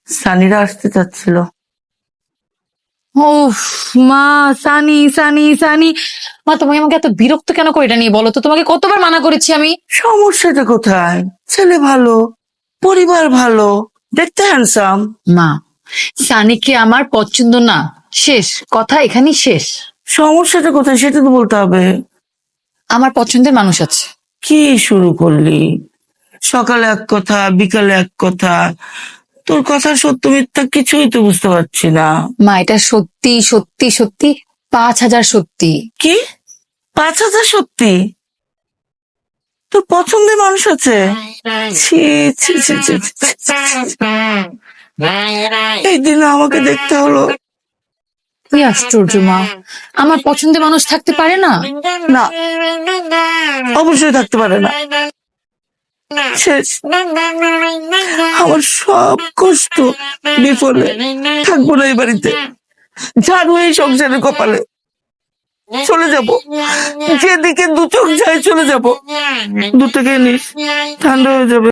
সানিরা আসতে চাচ্ছিল। উফ মা, সানি সানি সানি। মা তোমাকে আমাকে এত বিরক্ত কেন করে এটা নিয়ে বলো তো? তোমাকে কতবার মানা করেছি আমি। সমস্যাটা কোথায়? ছেলে ভালো, পরিবার ভালো, দেখতে হ্যান্ডসাম। মা, সানিকে আমার পছন্দ না, শেষ কথা, এখানেই শেষ। সমস্যাটা কোথায় সেটা তো বলতে হবে। আমার পছন্দের মানুষ আছে। কি শুরু করলি? সকালে এক কথা, বিকালে এক কথা। তোর কথা সত্য মিথ্যা কিছুই তো বুঝতে পারছি না। মা, এটা সত্যি সত্যি সত্যি, 5000 সত্যি। কি? 5,000 সত্যি? তোর পছন্দের মানুষ আছে? ছি ছি ছি ছি ছি, ছি, ছি। এই দিন আমাকে দেখতে হলো। কি আশ্চর্য মা, আমার পছন্দের মানুষ থাকতে পারে না? না, অবশ্যই থাকতে পারে না। শেষ। আমার সব কষ্ট বিফলে, থাকবো না এই বাড়িতে। ঝাড়ু এই সংসারের কপালে। চলে যাব, যেদিকে দু চোখ যায় চলে যাব। দুধটাকে নিস, ঠান্ডা হয়ে যাবে।